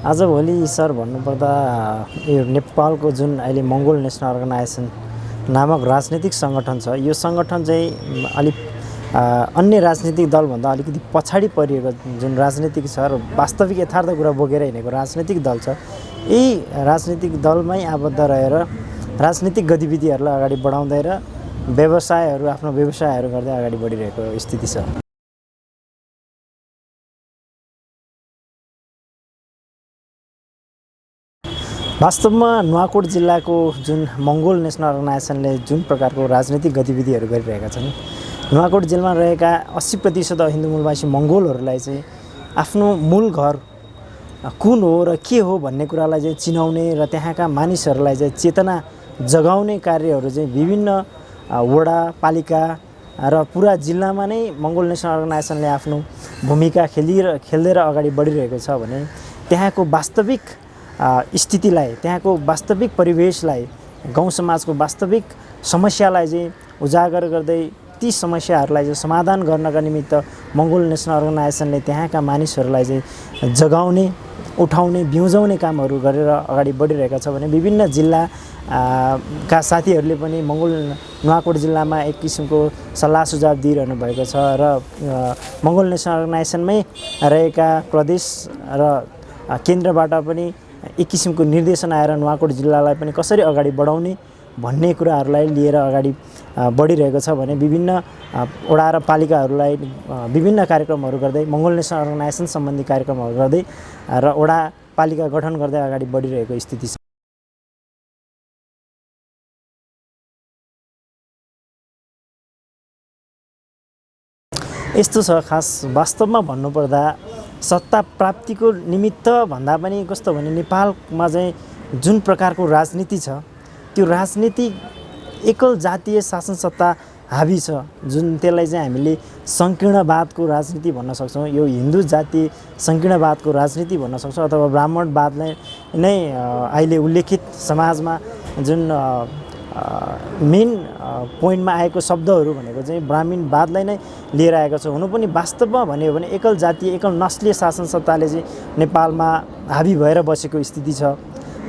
आजभोलि सर भन्नुपर्दा यो नेपालको जुन अहिले मङ्गोल नेसनल अर्गनाइजेसन नामक राजनीतिक सङ्गठन छ, यो सङ्गठन चाहिँ अलिक अन्य राजनीतिक दलभन्दा अलिकति पछाडि परिएको जुन राजनीतिक छ र वास्तविक यथार्थ कुरा बोकेर हिँडेको राजनीतिक दल छ। यही राजनीतिक दलमै आबद्ध रहेर राजनीतिक गतिविधिहरूलाई अगाडि बढाउँदै र आफ्नो व्यवसायहरू गर्दै अगाडि बढिरहेको स्थिति छ। वास्तवमा नुवाकोट जिल्लाको जुन मङ्गोल नेसनल अर्गनाइजेसनले जुन प्रकारको राजनीतिक गतिविधिहरू गरिरहेका छन्, नुवाकोट जिल्लामा रहेका 80% हिन्दू मूलवासी मङ्गोलहरूलाई चाहिँ आफ्नो मूल घर कुन हो र के हो भन्ने कुरालाई चाहिँ चिनाउने र त्यहाँका मानिसहरूलाई चाहिँ चेतना जगाउने कार्यहरू चाहिँ विभिन्न वडा पालिका र पुरा जिल्लामा नै मङ्गोल नेसनल अर्गनाइजेसनले आफ्नो भूमिका खेल्दै अगाडि बढिरहेको छ भने त्यहाँको वास्तविक स्थितिलाई, त्यहाँको वास्तविक परिवेशलाई, गाउँ समाजको वास्तविक समस्यालाई चाहिँ उजागर गर्दै ती समस्याहरूलाई चाहिँ समाधान गर्नका निमित्त मङ्गोल नेसनल अर्गनाइजेसनले त्यहाँका मानिसहरूलाई चाहिँ जगाउने, उठाउने, ब्युजाउने कामहरू गरेर अगाडि बढिरहेका छ भने विभिन्न जिल्लाका साथीहरूले पनि नुवाकोट जिल्लामा एक किसिमको सल्लाह सुझाव दिइरहनु भएको छ र मङ्गोल नेसनल अर्गनाइजेसनमै रहेका प्रदेश र केन्द्रबाट पनि एक किसिमको निर्देशन आएर नुवाकोट जिल्लालाई पनि कसरी अगाडि बढाउने भन्ने कुराहरूलाई लिएर अगाडि बढिरहेको छ भने विभिन्न वडा र पालिकाहरूलाई विभिन्न कार्यक्रमहरू गर्दै मङ्गोल नेसनल अर्गनाइजेसन सम्बन्धी कार्यक्रमहरू गर्दै र वडा पालिका गठन गर्दै अगाडि बढिरहेको स्थिति छ। यस्तो छ खास वास्तवमा भन्नुपर्दा सत्ता प्राप्तिको निमित्त भन्दा पनि कस्तो भने नेपालमा चाहिँ जुन प्रकारको राजनीति छ त्यो राजनीति एकल जातीय शासन सत्ता हावी छ, जुन त्यसलाई चाहिँ हामीले सङ्कीर्णवादको राजनीति भन्न सक्छौँ। यो हिन्दू जातीय सङ्कीर्णवादको राजनीति भन्न सक्छौँ अथवा ब्राह्मणवादलाई नै अहिले उल्लेखित समाजमा जुन मेन पोइन्टमा आएको शब्दहरू भनेको चाहिँ ब्राह्मणवादलाई नै लिएर आएको छ। हुनु पनि वास्तवमा भन्यो भने एकल जातीय एकल नस्लीय शासन सत्ताले चाहिँ नेपालमा हावी भएर बसेको स्थिति छ।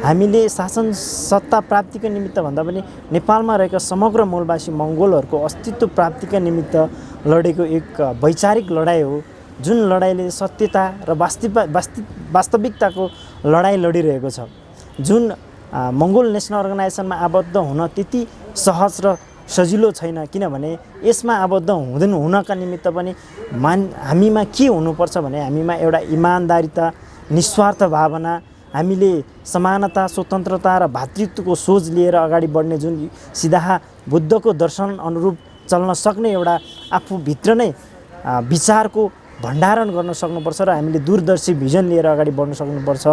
हामीले शासन सत्ता प्राप्तिको निमित्त भन्दा पनि नेपालमा रहेका समग्र मूलवासी मङ्गोलहरूको अस्तित्व प्राप्तिका निमित्त लडेको एक वैचारिक लडाइँ हो, जुन लडाइँले सत्यता र वास्तविकताको लडाइँ लडिरहेको छ। जुन मङ्गोल नेसनल अर्गनाइजेसनमा आबद्ध हुन त्यति सहज र सजिलो छैन, किनभने यसमा आबद्ध हुनका निमित्त पनि हामीमा के हुनुपर्छ भने हामीमा एउटा इमान्दारिता, निस्वार्थ भावना, हामीले समानता, स्वतन्त्रता र भातृत्वको सोच लिएर अगाडि बढ्ने जुन सिधा बुद्धको दर्शन अनुरूप चल्न सक्ने एउटा आफूभित्र नै विचारको भण्डारण गर्न सक्नुपर्छ र हामीले दूरदर्शी भिजन लिएर अगाडि बढ्न सक्नुपर्छ।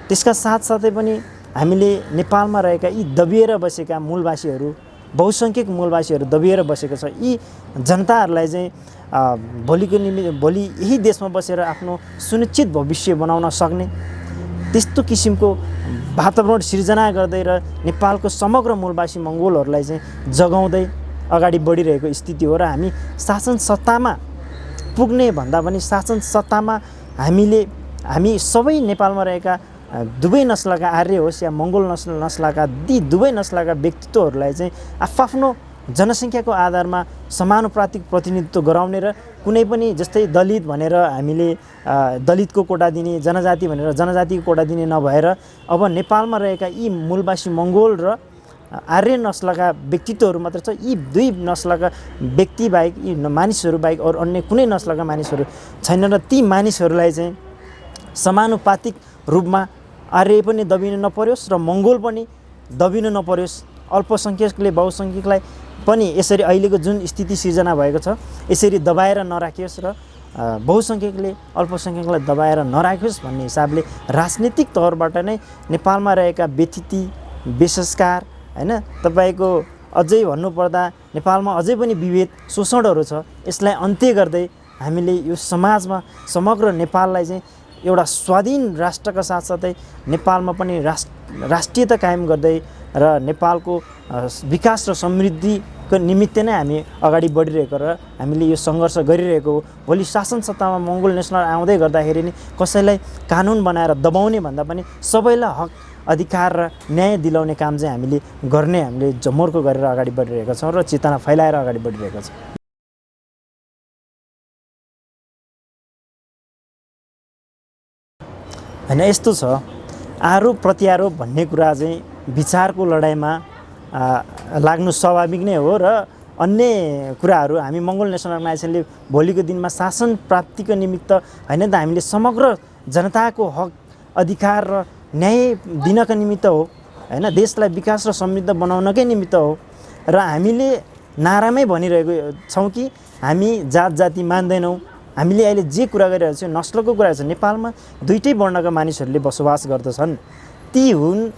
त्यसका साथसाथै पनि हामीले नेपालमा रहेका यी दबिएर बसेका मूलवासीहरू, बहुसङ्ख्यक मूलवासीहरू दबिएर बसेको छ, यी जनताहरूलाई चाहिँ भोलि यही देशमा बसेर आफ्नो सुनिश्चित भविष्य बनाउन सक्ने त्यस्तो किसिमको वातावरण सिर्जना गर्दै र नेपालको समग्र मूलवासी मङ्गोलहरूलाई चाहिँ जगाउँदै अगाडि बढिरहेको स्थिति हो। र हामी शासन सत्तामा पुग्ने भन्दा पनि शासन सत्तामा हामी सबै नेपालमा रहेका दुवै नस्लका आर्य होस् या मङ्गोल नस्लका ती दुवै नस्लका व्यक्तित्वहरूलाई चाहिँ आफ्नो जनसङ्ख्याको आधारमा समानुपातिक प्रतिनिधित्व गराउने र कुनै पनि जस्तै दलित भनेर हामीले दलितको कोटा दिने, जनजाति भनेर जनजातिको कोटा दिने नभएर अब नेपालमा रहेका यी मूलवासी मङ्गोल र आर्य नस्लका व्यक्तित्वहरू मात्र छ। यी दुई नस्लका व्यक्ति बाहेक, यी मानिसहरू बाहेक अरू अन्य कुनै नस्लका मानिसहरू छैन र ती मानिसहरूलाई चाहिँ समानुपातिक रूपमा आर्य पनि दबिन नपरोस् र मङ्गोल पनि दबिन नपरोस्, अल्पसङ्ख्यकले बहुसङ्ख्यकलाई पनि यसरी अहिलेको जुन स्थिति सिर्जना भएको छ यसरी दबाएर नराखियोस् र बहुसङ्ख्यकले अल्पसङ्ख्यकलाई दबाएर नराखियोस् भन्ने हिसाबले राजनीतिक तौरबाट नै नेपालमा रहेका व्यथिति, बेसंस्कार, हैन, तपाईँको अझै भन्नुपर्दा नेपालमा अझै पनि विभेद, शोषणहरू छ, यसलाई अन्त्य गर्दै हामीले यो समाजमा समग्र नेपाललाई चाहिँ एउटा स्वाधीन राष्ट्रका साथसाथै नेपालमा पनि राष्ट्रियता कायम गर्दै र नेपालको विकास र समृद्धि को निमित्त नै हामी अगाडि बढिरहेको र हामीले यो सङ्घर्ष गरिरहेको हो। भोलि शासन सत्तामा मङ्गोल नेसनल आउँदै गर्दाखेरि नि कसैलाई कानुन बनाएर दबाउने भन्दा पनि सबैलाई हक अधिकार र न्याय दिलाउने काम चाहिँ हामीले गर्ने हामीले जमर्को गरेर अगाडि बढिरहेका छौँ र चेतना फैलाएर अगाडि बढिरहेका छौँ। होइन यस्तो छ, आरोप प्रत्यारोप भन्ने कुरा चाहिँ विचारको लडाइँमा लाग्नु स्वाभाविक नै हो र अन्य कुराहरू हामी मङ्गोल नेसनल अर्गनाइजेसनले भोलिको दिनमा शासन प्राप्तिको निमित्त होइन त हामीले समग्र जनताको हक अधिकार र न्याय दिनका निमित्त हो होइन, देशलाई विकास र समृद्ध बनाउनकै निमित्त हो र हामीले नारामै भनिरहेको छौँ कि हामी जात जाति मान्दैनौँ। हामीले अहिले जे कुरा गरिरहेको छौँ नस्लको कुरा छ। नेपालमा दुईटै वर्णका मानिसहरूले बसोबास गर्दछन्। ती हुन्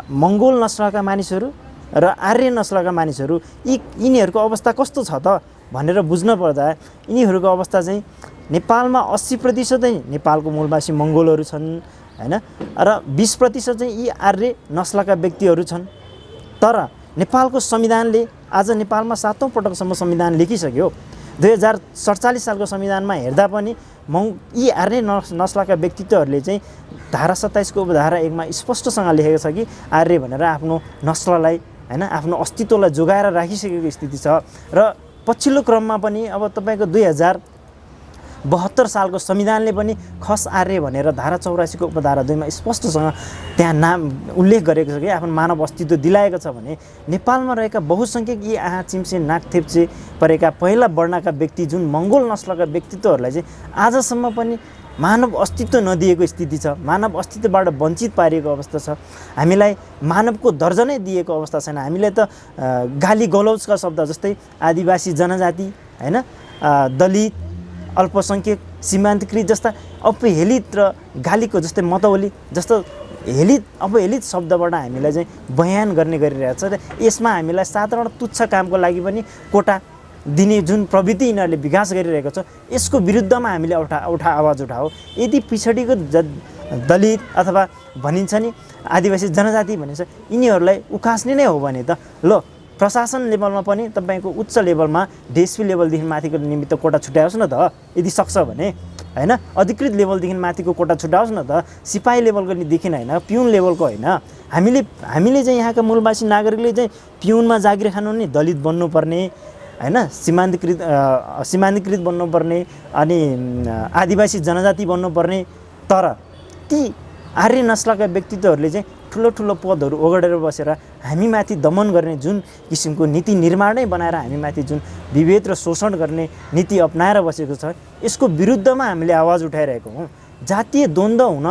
मङ्गोल नस्लका मानिसहरू र आर्य नस्लका मानिसहरू। यिनीहरूको अवस्था कस्तो छ त भनेर बुझ्न पर्दा यिनीहरूको अवस्था चाहिँ नेपालमा 80% नेपालको मूलवासी मङ्गोलहरू छन् होइन र 20% चाहिँ यी आर्य नस्लका व्यक्तिहरू छन्। तर नेपालको संविधानले आज नेपालमा 7औं पटकसम्म संविधान लेखिसक्यो। 2047 सालको संविधानमा हेर्दा पनि यी आर्य नस्लका व्यक्तित्वहरूले चाहिँ धारा 27 को उपधारा 1 मा स्पष्टसँग लेखेको छ कि आर्य भनेर आफ्नो नस्ललाई होइन आफ्नो अस्तित्वलाई जोगाएर राखिसकेको स्थिति छ। र पछिल्लो क्रममा पनि अब तपाईँको 2072 सालको संविधानले पनि खस आर्य भनेर धारा 84 को उपधारा 2 मा स्पष्टसँग त्यहाँ नाम उल्लेख गरेको छ कि आफ्नो मानव अस्तित्व दिलाएको छ भने नेपालमा रहेका बहुसङ्ख्यक यी आहा चिम्से नाकथेप्चे परेका पहिला वर्णका व्यक्ति जुन मङ्गोल नस्लका व्यक्तित्वहरूलाई चाहिँ आजसम्म पनि मानव अस्तित्व नदिएको स्थिति छ। मानव अस्तित्वबाट वञ्चित पारिएको अवस्था छ। हामीलाई मानवको दर्जा नै दिएको अवस्था छैन। हामीले त गाली गलौजका शब्द जस्तै आदिवासी जनजाति होइन दलित अल्पसङ्ख्यक सीमान्तकृत जस्ता अपहेलित र गालीको जस्तै मतौली जस्तो अपहेलित शब्दबाट हामीलाई चाहिँ बयान गर्ने गरिरहेको छ। र यसमा हामीलाई साधारण तुच्छ कामको लागि पनि कोटा दिने जुन प्रवृत्ति यिनीहरूले विकास गरिरहेको छ यसको विरुद्धमा हामीले आवाज उठाओ। यदि पिछडिको दलित अथवा भनिन्छ नि आदिवासी जनजाति भनिन्छ यिनीहरूलाई उकास्ने नै हो भने त ल प्रशासन लेभलमा पनि तपाईँको उच्च लेभलमा डिएसपी लेभलदेखि माथिको निमित्त कोटा छुट्याओस् न त यदि सक्छ भने होइन। अधिकृत लेभलदेखि माथिको कोटा छुट्याओस् न त, सिपाही लेभलको देखि होइन, पिउन लेभलको होइन। हामीले चाहिँ यहाँका मूलवासी नागरिकले चाहिँ पिउनमा जागिर खानु नि दलित बन्नुपर्ने होइन, सीमान्तकृत बन्नुपर्ने अनि आदिवासी जनजाति बन्नुपर्ने। तर ती आर्य नस्लका व्यक्तित्वहरूले चाहिँ ठुलो ठुलो पदहरू ओगटेर बसेर हामीमाथि दमन गर्ने जुन किसिमको नीति निर्माणै बनाएर हामीमाथि जुन विभेद र शोषण गर्ने नीति अपनाएर बसेको छ यसको विरुद्धमा हामीले आवाज उठाइरहेको हौँ। जातीय द्वन्द्व हुन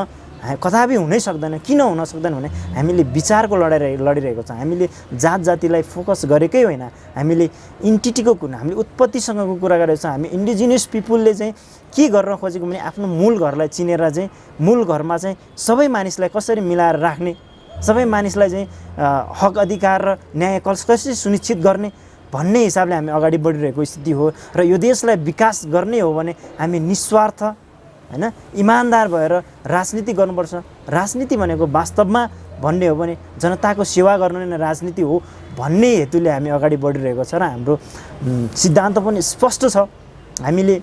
कदापि हुनै सक्दैन। किन हुन सक्दैन भने हामीले विचारको लडिरहेको छ। हामीले जात जातिलाई फोकस गरेकै होइन, हामीले इन्टिटीको कुरा हामीले उत्पत्तिसँगको कुरा गरेको छ। हामी इन्डिजिनियस पिपुलले चाहिँ के गर्न खोजेको भने आफ्नो मूल घरलाई चिनेर चाहिँ मूल घरमा चाहिँ सबै मानिसलाई कसरी मिलाएर राख्ने, सबै मानिसलाई चाहिँ हक अधिकार र न्याय कसरी सुनिश्चित गर्ने भन्ने हिसाबले हामी अगाडि बढिरहेको स्थिति हो। र यो देशलाई विकास गर्ने हो भने हामी निस्वार्थ होइन इमान्दार भएर राजनीति गर्नुपर्छ। राजनीति भनेको वास्तवमा भन्ने हो भने जनताको सेवा गर्ने नै राजनीति हो भन्ने हेतुले हामी अगाडि बढिरहेको छ र हाम्रो सिद्धान्त पनि स्पष्ट छ। हामीले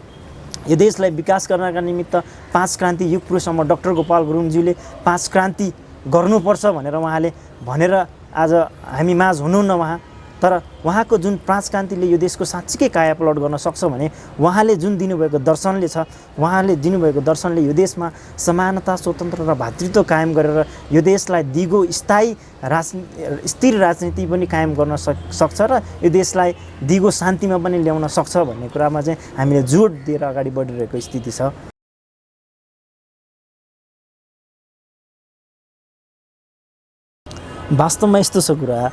यो देशलाई विकास गर्नका निमित्त 5 क्रान्ति युग पुरुषसम्म डाक्टर गोपाल गुरुङज्यूले 5 क्रान्ति गर्नुपर्छ भनेर उहाँले भनेर आज हामी माझ हुनुहुन्न उहाँ। तर उहाँको जुन 5 क्रान्तिले यो देशको साँच्चीकै कायापलट गर्न सक्छ भने उहाँले जुन दिनुभएको दर्शनले छ, उहाँले दिनुभएको दर्शनले यो देशमा समानता स्वतन्त्र र भातृत्व कायम गरेर यो देशलाई दिगो स्थिर राजनीति पनि कायम गर्न सक्छ र यो देशलाई दिगो शान्तिमा पनि ल्याउन सक्छ भन्ने कुरामा चाहिँ हामीले जोड दिएर अगाडि बढिरहेको स्थिति छ। वास्तवमा यस्तो छ कुरा,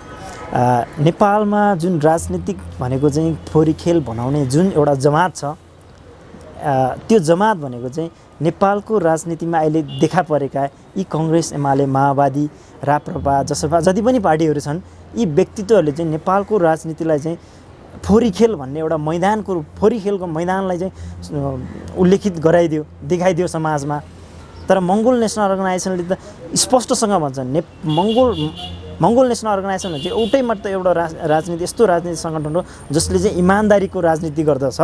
नेपालमा जुन राजनीतिक भनेको चाहिँ फोरी खेल बनाउने जुन एउटा जमात छ त्यो जमात भनेको चाहिँ नेपालको राजनीतिमा अहिले देखा परेका यी कङ्ग्रेस एमाले माओवादी राप्रपा जसपा जति पनि पार्टीहरू छन् यी व्यक्तित्वहरूले चाहिँ नेपालको राजनीतिलाई चाहिँ फोरी खेल भन्ने एउटा मैदानको फोरी खेलको मैदानलाई चाहिँ उल्लेखित गराइदियो, देखाइदियो समाजमा। तर मङ्गोल नेसनल अर्गनाइजेसनले त स्पष्टसँग भन्छ मङ्गोल मङ्गोल नेसनल अर्गनाइजेसन चाहिँ एउटै मात्र एउटा राजनीति यस्तो राजनीतिक सङ्गठन हो जसले चाहिँ इमान्दारीको राजनीति गर्दछ,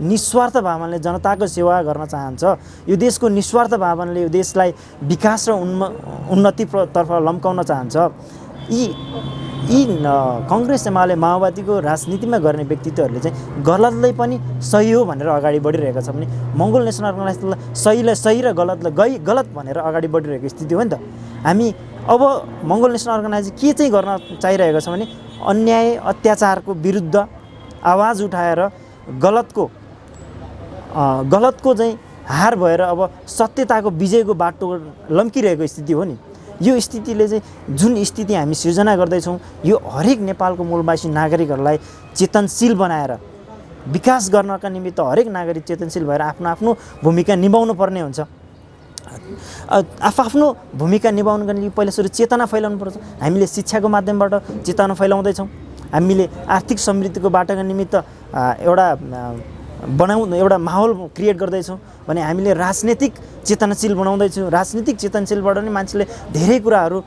निस्वार्थ भावनाले जनताको सेवा गर्न चाहन्छ, यो देशको निस्वार्थ भावनाले यो देशलाई विकास र उन्नतितर्फ लम्काउन चाहन्छ। यी कङ्ग्रेस एमाले माओवादीको राजनीतिमा गर्ने व्यक्तित्वहरूले चाहिँ गलतलाई पनि सही हो भनेर अगाडि बढिरहेको छ भने मङ्गोल नेसनल अर्गनाइजेसनलाई सहीलाई सही र गलतलाई गलत भनेर अगाडि बढिरहेको स्थिति हो नि त। हामी अब मङ्गोल नेसनल अर्गनाइजेसन के चाहिँ गर्न चाहिरहेको छ भने अन्याय अत्याचारको विरुद्ध आवाज उठाएर गलतको चाहिँ हार भएर अब सत्यताको विजयको बाटो लम्किरहेको स्थिति हो नि। यो स्थितिले चाहिँ जुन स्थिति हामी सिर्जना गर्दैछौँ यो हरेक नेपालको मूलवासी नागरिकहरूलाई चेतनशील बनाएर विकास गर्नका निमित्त हरेक नागरिक चेतनशील भएर आफ्नो आफ्नो भूमिका निभाउनु पर्ने हुन्छ। आफ्नो भूमिका निभाउनुको निम्ति पहिला सुरु चेतना फैलाउनु पर्छ। हामीले शिक्षाको माध्यमबाट चेतना फैलाउँदैछौँ, हामीले आर्थिक समृद्धिको बाटोको निमित्त एउटा माहौल क्रिएट गर्दैछौँ भने हामीले राजनीतिक चेतनाशील बनाउँदैछौँ। राजनीतिक चेतनशीलबाट नै मान्छेले धेरै कुराहरू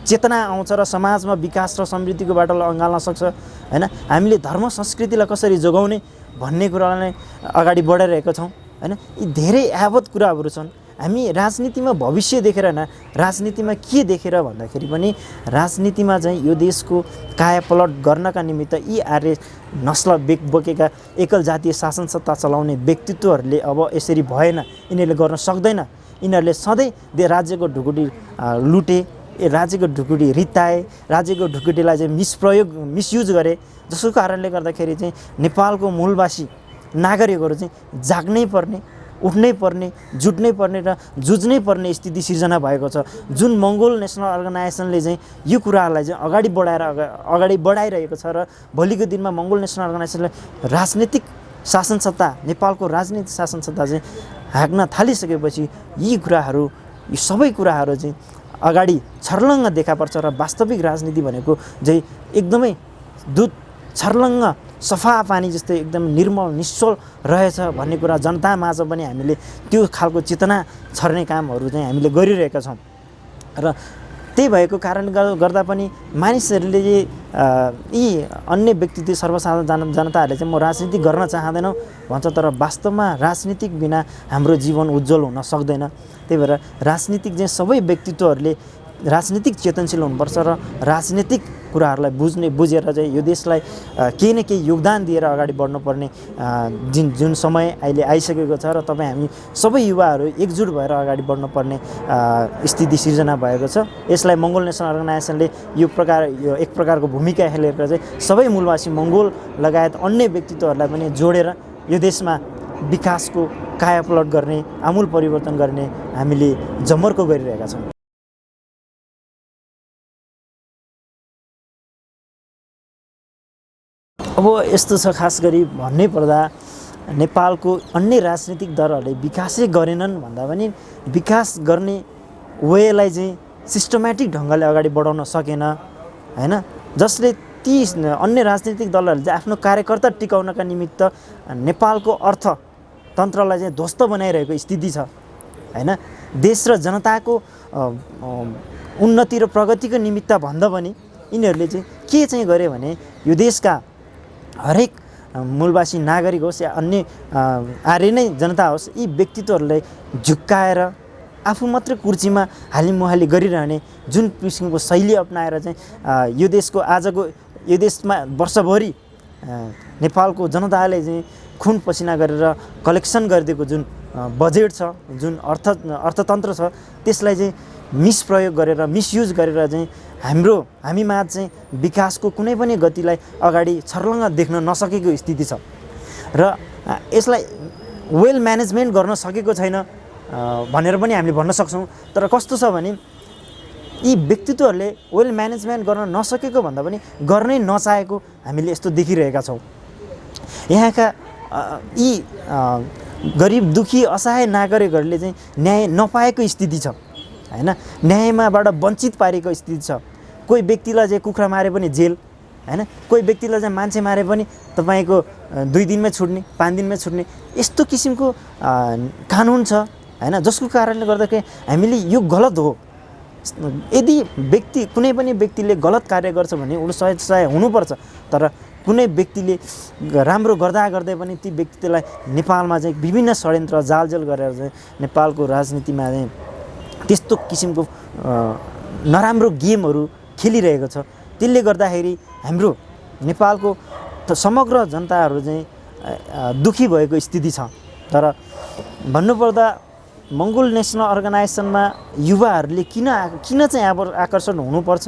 चेतना आउँछ र समाजमा विकास र समृद्धिको बाटोलाई अँगाल्न सक्छ होइन। हामीले धर्म संस्कृतिलाई कसरी जोगाउने भन्ने कुरालाई अगाडि बढाइरहेका छौँ होइन। यी धेरै यावत कुराहरू छन्। हामी राजनीतिमा भविष्य देखेर होइन, राजनीतिमा के देखेर भन्दाखेरि पनि राजनीतिमा चाहिँ यो देशको कायापलट गर्नका निमित्त यी आर्य नस्ल बोकेका एकल जातीय शासन सत्ता चलाउने व्यक्तित्वहरूले अब यसरी भएन, यिनीहरूले गर्न सक्दैन। यिनीहरूले सधैँ राज्यको ढुकुटी लुटे, राज्यको ढुकुटी रित्ताए, राज्यको ढुकुटीलाई चाहिँ मिसयुज गरे, जसको कारणले गर्दाखेरि चाहिँ नेपालको मूलवासी नागरिकहरू चाहिँ जाग्नै पर्ने, उठ्नै पर्ने, जुट्नै पर्ने र जुझ्नै पर्ने स्थिति सिर्जना भएको छ। जुन मङ्गोल नेसनल अर्गनाइजेसनले चाहिँ यो कुराहरूलाई चाहिँ अगाडि बढाइरहेको छ र भोलिको दिनमा मङ्गोल नेसनल अर्गनाइजेसनले राजनीतिक शासन सत्ता, नेपालको राजनीतिक शासन सत्ता चाहिँ हाँक्न थालिसकेपछि यी सबै कुराहरू चाहिँ अगाडि छर्लङ्ग देखा पर्छ र वास्तविक राजनीति भनेको चाहिँ एकदमै दुध छर्लङ्ग सफा पानी जस्तै एकदम निर्मल निश्चल रहेछ भन्ने कुरा जनतामाझ पनि हामीले त्यो खालको चेतना छर्ने कामहरू चाहिँ हामीले गरिरहेका छौँ। र त्यही भएको कारणले गर्दा पनि मानिसहरूले यी अन्य व्यक्तित्व सर्वसाधारण जनताहरूले चाहिँ म राजनीति गर्न चाहँदैनौँ भन्छ, तर वास्तवमा राजनीतिक बिना हाम्रो जीवन उज्जवल हुन सक्दैन। त्यही भएर राजनीतिक चाहिँ सबै व्यक्तित्वहरूले राजनीतिक चेतनशील हुनुपर्छ र राजनीतिक कुराहरूलाई बुझेर चाहिँ यो देशलाई केही न केही योगदान दिएर अगाडि बढ्नुपर्ने जुन समय अहिले आइसकेको छ र हामी सबै युवाहरू एकजुट भएर अगाडि बढ्नुपर्ने स्थिति सिर्जना भएको छ। यसलाई मङ्गोल नेसनल अर्गनाइजेसनले यो एक प्रकारको भूमिका खेलेर चाहिँ सबै मूलवासी मङ्गोल लगायत अन्य व्यक्तित्वहरूलाई पनि जोडेर यो देशमा विकासको कायापलट गर्ने, आमूल परिवर्तन गर्ने हामीले जमर्को गरिरहेका छौँ। अब यस्तो छ, खास गरी भन्नै पर्दा नेपालको अन्य राजनीतिक दलहरूले विकासै गरेनन् भन्दा पनि विकास गर्ने वेलाई चाहिँ सिस्टमेटिक ढङ्गले अगाडि बढाउन सकेन होइन। जसले ती अन्य राजनीतिक दलहरूले चाहिँ आफ्नो कार्यकर्ता टिकाउनका निमित्त नेपालको अर्थतन्त्रलाई चाहिँ ध्वस्त बनाइरहेको स्थिति छ होइन। देश र जनताको उन्नति र प्रगतिको निमित्त भन्दा पनि यिनीहरूले चाहिँ के चाहिँ गरे भने यो देशका हरेक मूलवासी नागरिक होस् या अन्य आर्य नै जनता होस्, यी व्यक्तित्वहरूलाई झुक्काएर आफू मात्रै कुर्सीमा हालिमुहाली गरिरहने जुन किसिमको शैली अपनाएर चाहिँ यो देशमा वर्षभरि नेपालको जनताले चाहिँ खुन पसिना गरेर कलेक्सन गरिदिएको जुन बजेट छ, जुन अर्थतन्त्र छ, त्यसलाई चाहिँ मिसप्रयोग गरेर मिसयुज गरेर चाहिँ हामीमाझ चाहिँ विकासको कुनै पनि गतिलाई अगाडि छर्लङ्ग देख्न नसकेको स्थिति छ र यसलाई वेल म्यानेजमेन्ट गर्न सकेको छैन भनेर पनि हामीले भन्न सक्छौँ। तर कस्तो छ भने यी व्यक्तित्वहरूले वेल म्यानेजमेन्ट गर्न नसकेको भन्दा पनि गर्नै नचाहेको हामीले यस्तो देखिरहेका छौँ। यहाँका यी गरिब दुखी असहाय नागरिकहरूले चाहिँ न्याय नपाएको स्थिति छ होइन। न्यायमाबाट वञ्चित पारेको स्थिति छ। कोही व्यक्तिलाई चाहिँ कुखुरा मारे पनि जेल होइन, कोही व्यक्तिलाई चाहिँ मान्छे मारे पनि तपाईँको 2 दिनमै छुट्ने, 5 दिनमै छुट्ने, यस्तो किसिमको कानुन छ होइन। जसको कारणले गर्दाखेरि हामीले यो गलत हो यदि कुनै पनि व्यक्तिले गलत कार्य गर्छ भने उसले सजाय हुनुपर्छ, तर कुनै व्यक्तिले राम्रो गर्दा गर्दै पनि ती व्यक्तिलाई नेपालमा चाहिँ विभिन्न षड्यन्त्र जालजेल गरेर चाहिँ नेपालको राजनीतिमा चाहिँ त्यस्तो किसिमको नराम्रो गेमहरू खेलिरहेको छ। त्यसले गर्दाखेरि हाम्रो नेपालको समग्र जनताहरू चाहिँ दुखी भएको स्थिति छ। तर भन्नुपर्दा मङ्गोल नेसनल अर्गनाइजेसनमा युवाहरूले किन चाहिँ आकर्षण हुनुपर्छ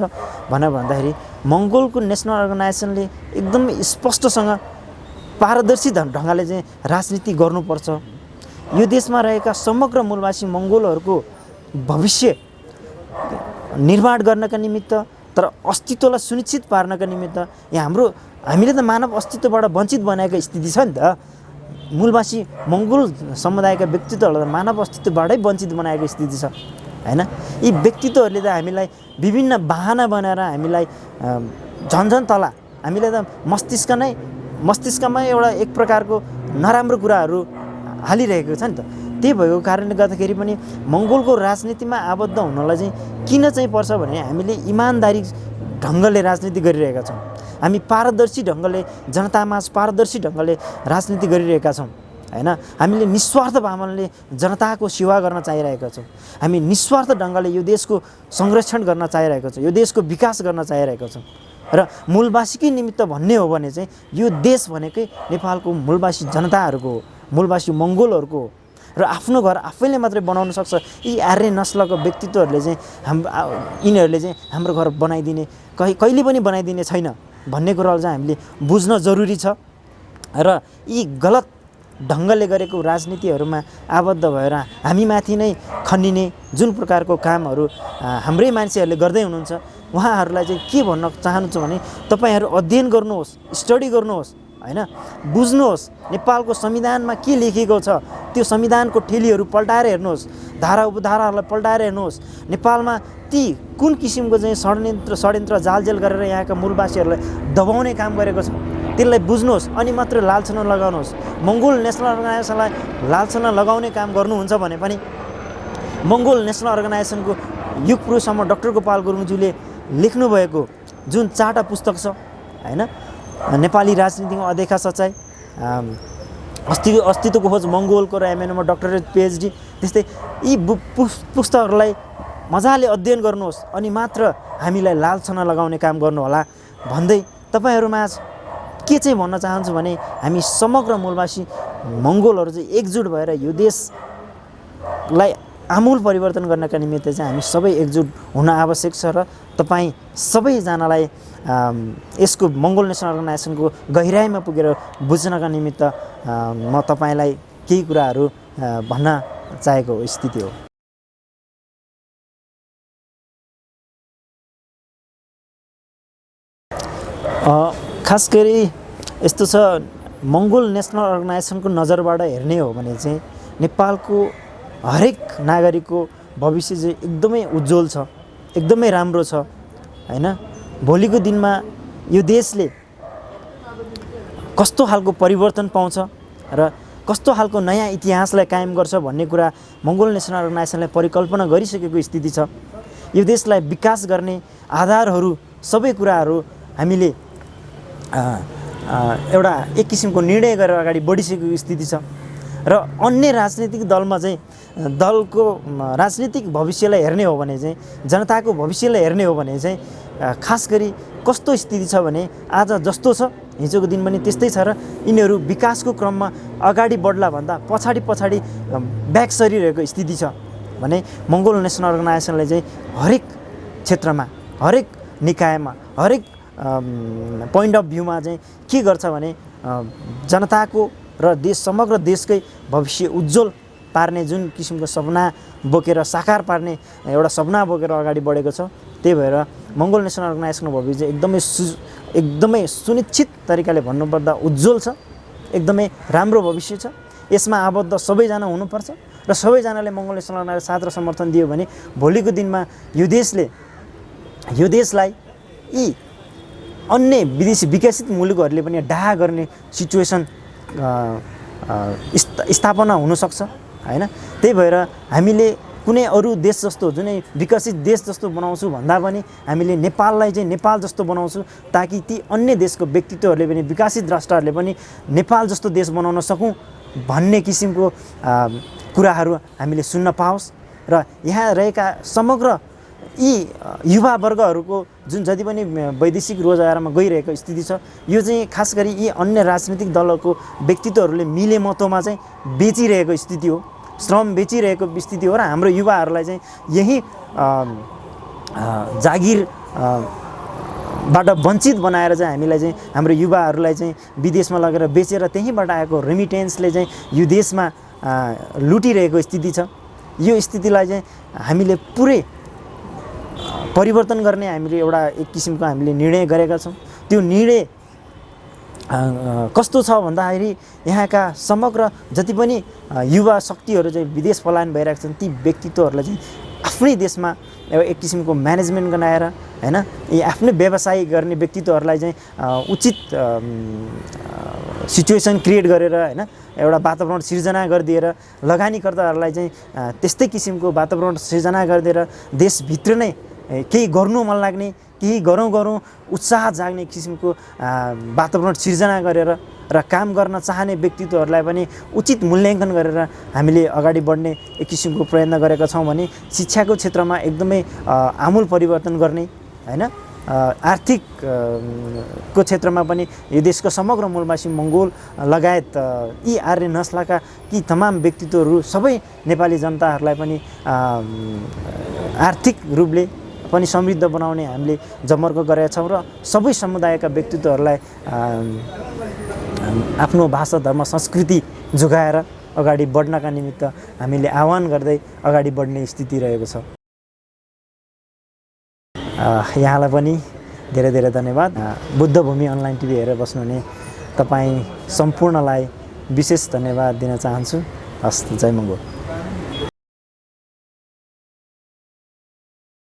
भनेर भन्दाखेरि मङ्गोलको नेसनल अर्गनाइजेसनले एकदम स्पष्टसँग पारदर्शी ढङ्गले चाहिँ राजनीति गर्नुपर्छ। यो देशमा रहेका समग्र मूलवासी मङ्गोलहरूको भविष्य निर्माण गर्नका निमित्त, तर अस्तित्वलाई सुनिश्चित पार्नका निमित्त हामीले त मानव अस्तित्वबाट वञ्चित बनाएको स्थिति छ नि त। मूलवासी मङ्गोल समुदायका व्यक्तित्वहरूलाई मानव अस्तित्वबाटै वञ्चित बनाएको स्थिति छ हैन। यी व्यक्तित्वहरूले त हामीलाई विभिन्न बहाना बनाएर हामीलाई झन्झन तला हामीलाई त मस्तिष्कमा एउटा एक प्रकारको नराम्रो कुराहरू हालिरहेको छ नि त। त्यही भएको कारणले गर्दाखेरि पनि मङ्गोलको राजनीतिमा आबद्ध हुनलाई चाहिँ किन चाहिँ पर्छ भने हामीले इमानदारी ढङ्गले राजनीति गरिरहेका छौँ। हामी पारदर्शी ढङ्गले जनतामा पारदर्शी ढङ्गले राजनीति गरिरहेका छौँ हैन। हामीले निस्वार्थ भावनाले जनताको सेवा गर्न चाहिरहेका छौँ। हामी निस्वार्थ ढङ्गले यो देशको संरक्षण गर्न चाहिरहेका छौँ, यो देशको विकास गर्न चाहिरहेका छौँ। र मूलवासीकै निमित्त भन्ने हो भने चाहिँ यो देश भनेकै नेपालको मूलवासी जनताहरूको हो, मूलवासी मङ्गोलहरूको हो। र आफ्नो घर आफैले मात्रै बनाउन सक्छ। यी आर्य नस्लको व्यक्तित्वहरूले चाहिँ यिनीहरूले चाहिँ हाम्रो घर बनाइदिने कहिले पनि बनाइदिने छैन भन्ने कुरालाई चाहिँ हामीले बुझ्न जरुरी छ। र यी गलत ढङ्गले गरेको राजनीतिहरूमा आबद्ध भएर हामीमाथि नै खनिने जुन प्रकारको कामहरू हाम्रै मान्छेहरूले गर्दै हुनुहुन्छ, उहाँहरूलाई चाहिँ के भन्न चाहन्छु भने तपाईँहरू अध्ययन गर्नुहोस्, स्टडी गर्नुहोस् हैन। बुझ्नुहोस् नेपालको संविधानमा के लेखेको छ, त्यो संविधानको ठेलीहरू पल्टाएर हेर्नुहोस्, धारा उपधाराहरूलाई पल्टाएर हेर्नुहोस्। नेपालमा ती कुन किसिमको चाहिँ षड्यन्त्र जालजेल गरेर यहाँका मूलवासीहरूलाई दबाउने काम गरेको छ त्यसलाई बुझ्नुहोस्, अनि मात्र लालछना लगाउनुहोस्। मङ्गोल नेसनल अर्गनाइजेसनलाई लालछना लगाउने काम गर्नुहुन्छ भने पनि मङ्गोल नेसनल अर्गनाइजेसनको युगपुरुषसम्म डाक्टर गोपाल गुरुङज्यूले लेख्नुभएको जुन 4टा पुस्तक छ हैन, नेपाली राजनीतिमा अदेखा सच्चाइ, अस्तित्वको खोज मङ्गोलको र एमएनमा डक्टरेट पिएचडी, त्यस्तै यी पुस्तकहरूलाई मजाले अध्ययन गर्नुहोस् अनि मात्र हामीलाई लालछना लगाउने काम गर्नुहोला भन्दै तपाईँहरूमा के चाहिँ भन्न चाहन्छु भने हामी समग्र मूलवासी मङ्गोलहरू चाहिँ एकजुट भएर यो देशलाई आमूल परिवर्तन गर्नका निमित्त चाहिँ हामी सबै एकजुट हुन आवश्यक छ। र तपाईँ सबैजनालाई यसको मङ्गोल नेसनल अर्गनाइजेसनको गहिराइमा पुगेर बुझ्नका निमित्त म तपाईँलाई केही कुराहरू भन्न चाहेको स्थिति हो। खास गरी यस्तो छ, मङ्गोल नेसनल अर्गनाइजेसनको नजरबाट हेर्ने हो भने चाहिँ नेपालको हरेक नागरिकको भविष्य चाहिँ एकदमै उज्जवल छ, एकदमै राम्रो छ हैन। भोलिको दिनमा यो देशले कस्तो खालको परिवर्तन पाउँछ र कस्तो खालको नयाँ इतिहासलाई कायम गर्छ भन्ने कुरा मङ्गोल नेसनल अर्गनाइजेसनले परिकल्पना गरिसकेको स्थिति छ। यो देशलाई विकास गर्ने आधारहरू सबै कुराहरू हामीले एउटा एक किसिमको निर्णय गरेर अगाडि बढिसकेको स्थिति छ। र अन्य राजनीतिक दलमा चाहिँ दलको राजनीतिक भविष्यलाई हेर्ने हो भने चाहिँ, जनताको भविष्यलाई हेर्ने हो भने चाहिँ खास गरी कस्तो स्थिति छ भने आज जस्तो छ हिजोको दिन पनि त्यस्तै छ। र यिनीहरू विकासको क्रममा अगाडि बढ्ला भन्दा पछाडि ब्याक सरिरहेको स्थिति छ भने मङ्गोल नेसनल अर्गनाइजेसनले चाहिँ हरेक क्षेत्रमा, हरेक निकायमा, हरेक पोइन्ट अफ भ्यूमा चाहिँ के गर्छ भने जनताको र समग्र देशकै भविष्य उज्जवल पार्ने जुन किसिमको सपना बोकेर साकार पार्ने एउटा सपना बोकेर अगाडि बढेको छ। त्यही भएर मङ्गोल नेसनल अर्गनाइजेसनको भविष्य एकदमै सुनिश्चित तरिकाले भन्नुपर्दा उज्जवल छ, एकदमै राम्रो भविष्य छ। यसमा आबद्ध सबैजना हुनुपर्छ र सबैजनाले मङ्गोल नेसनल अर्गनाइजेसनलाई साथ र समर्थन दियो भने भोलिको दिनमा यो देशलाई यी अन्य विदेशी विकसित मुलुकहरूले पनि डाहा गर्ने सिचुएसन स्थापना हुनसक्छ हैन। त्यही भएर हामीले कुनै अरू देश जस्तो जुनै विकसित देश जस्तो बनाउँछु भन्दा पनि हामीले नेपाललाई चाहिँ नेपाल जस्तो बनाउँछु ताकि ती अन्य देशको व्यक्तित्वहरूले पनि विकसित राष्ट्रहरूले पनि नेपाल जस्तो देश बनाउन सकौँ भन्ने किसिमको कुराहरू हामीले सुन्न पाओस् र यहाँ रहेका समग्र यी युवा वर्गहरूको जुन जति पनि वैदेशिक रोजगारमा गइरहेको स्थिति छ यो चाहिँ खास गरी यी अन्य राजनीतिक दलको व्यक्तित्वहरूले मिले मतोमा चाहिँ बेचिरहेको स्थिति हो, श्रम बेचिरहेको स्थिति हो र हाम्रो युवाहरूलाई चाहिँ यही जागिर बाट वञ्चित बनाएर चाहिँ हामीलाई चाहिँ हाम्रो युवाहरूलाई चाहिँ विदेशमा लगेर बेचेर त्यहीँबाट आएको रेमिटेन्सले चाहिँ यो देशमा लुटिरहेको स्थिति छ। यो स्थितिलाई चाहिँ हामीले पुरै परिवर्तन गर्ने हामीले एउटा एक किसिमको हामीले निर्णय गरेका छौँ। त्यो निर्णय कस्तो छ भन्दाखेरि यहाँका समग्र जति पनि युवा शक्तिहरू चाहिँ विदेश पलायन भइरहेका छन् ती व्यक्तित्वहरूलाई चाहिँ आफ्नै देशमा एक किसिमको म्यानेजमेन्ट बनाएर हैन यी आफ्नै व्यवसाय गर्ने व्यक्तित्वहरूलाई चाहिँ उचित सिचुएसन क्रिएट गरेर हैन एउटा वातावरण सिर्जना गरिदिएर लगानीकर्ताहरूलाई चाहिँ त्यस्तै किसिमको वातावरण सिर्जना गरिदिएर देशभित्र नै केही गर्नु मन लाग्ने केही गरौँ उत्साह जाग्ने किसिमको वातावरण सिर्जना गरेर र काम गर्न चाहने व्यक्तित्वहरूलाई पनि उचित मूल्याङ्कन गरेर हामीले अगाडि बढ्ने एक किसिमको प्रयत्न गरेका छौँ भने शिक्षाको क्षेत्रमा एकदमै आमूल परिवर्तन गर्ने हैन आर्थिक को क्षेत्रमा पनि यो देशको समग्र मूलवासी मङ्गोल लगायत यी आर्य नस्लका ती तमाम व्यक्तित्वहरू सबै नेपाली जनताहरूलाई पनि आर्थिक रूपले पनि समृद्ध बनाउने हामीले जमर्को गरेका छौँ र सबै समुदायका व्यक्तित्वहरूलाई आफ्नो भाषा धर्म संस्कृति जोगाएर अगाडि बढ्नका निमित्त हामीले आह्वान गर्दै अगाडि बढ्ने स्थिति रहेको छ। यहाँलाई पनि धेरै धेरै धन्यवाद। बुद्धभूमि अनलाइन टिभी हेरेर बस्नुहुने तपाईँ सम्पूर्णलाई विशेष धन्यवाद दिन चाहन्छु। हस्, जय मङ्गोल।